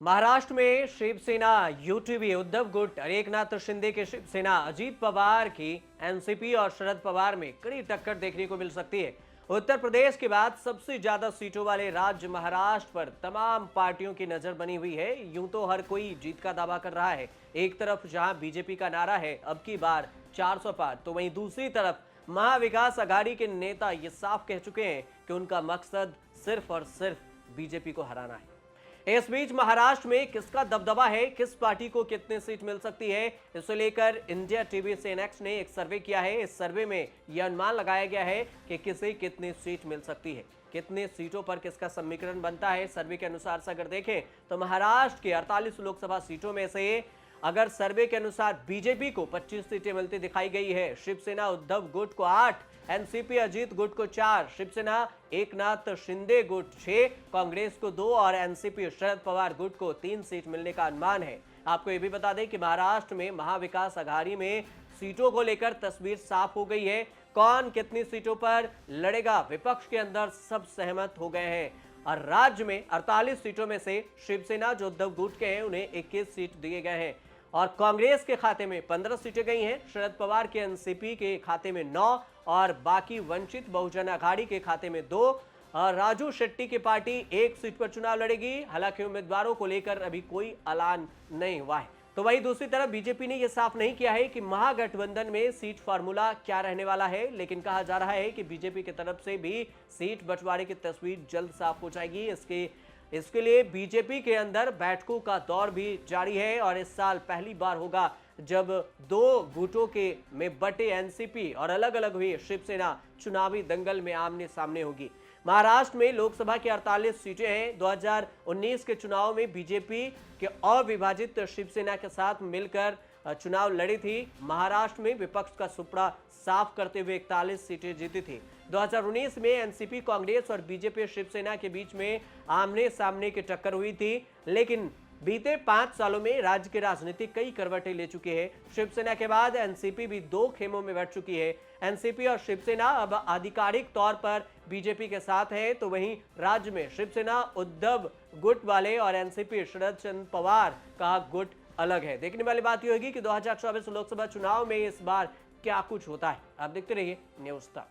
महाराष्ट्र में शिवसेना यूटीवी उद्धव गुट और एकनाथ शिंदे के शिवसेना अजीत पवार की एनसीपी और शरद पवार में कड़ी टक्कर देखने को मिल सकती है। उत्तर प्रदेश के बाद सबसे ज्यादा सीटों वाले राज्य महाराष्ट्र पर तमाम पार्टियों की नजर बनी हुई है। यूं तो हर कोई जीत का दावा कर रहा है। एक तरफ जहां बीजेपी का नारा है अब की बार 400 पार, तो वहीं दूसरी तरफ महाविकास आघाड़ी के नेता ये साफ कह चुके हैं कि उनका मकसद सिर्फ और सिर्फ बीजेपी को हराना है। इस बीच महाराष्ट्र में किसका दबदबा है, किस पार्टी को कितनी सीट मिल सकती है, इसे लेकर इंडिया टीवी सीएनएक्स ने एक सर्वे किया है। इस सर्वे में यह अनुमान लगाया गया है कि किसे कितनी सीट मिल सकती है, कितने सीटों पर किसका समीकरण बनता है। सर्वे के अनुसार से अगर देखें तो महाराष्ट्र के 48 लोकसभा सीटों में से अगर सर्वे के अनुसार बीजेपी को 25 सीटें मिलती दिखाई गई है, शिवसेना उद्धव गुट को 8, एनसीपी अजीत गुट को 4, शिवसेना एकनाथ शिंदे गुट 6, कांग्रेस को 2 और एनसीपी शरद पवार गुट को 3 सीट मिलने का अनुमान है। आपको यह भी बता दें कि महाराष्ट्र में महाविकास आघाड़ी में सीटों को लेकर तस्वीर साफ हो गई है। कौन कितनी सीटों पर लड़ेगा, विपक्ष के अंदर सब सहमत हो गए हैं और राज्य में 48 सीटों में से शिवसेना जो उद्धव गुट के हैं उन्हें 21 सीट दिए गए हैं और कांग्रेस के खाते में 15 सीटें गई हैं। शरद पवार के एनसीपी के खाते में 9 और बाकी वंचित बहुजन आघाड़ी के खाते में 2 और राजू शेट्टी की पार्टी 1 सीट पर चुनाव लड़ेगी। हालांकि उम्मीदवारों को लेकर अभी कोई ऐलान नहीं हुआ है। तो वहीं दूसरी तरफ बीजेपी ने यह साफ नहीं किया है कि महागठबंधन में सीट फार्मूला क्या रहने वाला है, लेकिन कहा जा रहा है कि बीजेपी की तरफ से भी सीट बंटवारे की तस्वीर जल्द साफ हो जाएगी। इसके लिए बीजेपी के अंदर बैठकों का दौर भी जारी है और इस साल पहली बार होगा जब दो गुटों के में बटे एनसीपी और अलग अलग हुई शिवसेना चुनावी दंगल में आमने सामने होगी। महाराष्ट्र में लोकसभा की 48 सीटें हैं। 2019 के चुनाव में बीजेपी के अविभाजित शिवसेना के साथ मिलकर चुनाव लड़ी थी। महाराष्ट्र में विपक्ष का सुपड़ा साफ करते हुए 41 सीटें जीती थी। 2019 में एनसीपी कांग्रेस और बीजेपी शिवसेना के बीच में आमने सामने की टक्कर हुई थी, लेकिन बीते 5 सालों में राज्य की राजनीति कई करवटें ले चुकी है। शिवसेना के बाद एनसीपी भी 2 खेमों में बैठ चुकी है। एनसीपी और शिवसेना अब आधिकारिक तौर पर बीजेपी के साथ है, तो वहीं राज्य में शिवसेना उद्धव गुट वाले और एनसीपी शरद पवार का गुट अलग है। देखने वाली बात यह होगी कि 2024 लोकसभा चुनाव में इस बार क्या कुछ होता है। आप देखते रहिए न्यूज़ तक।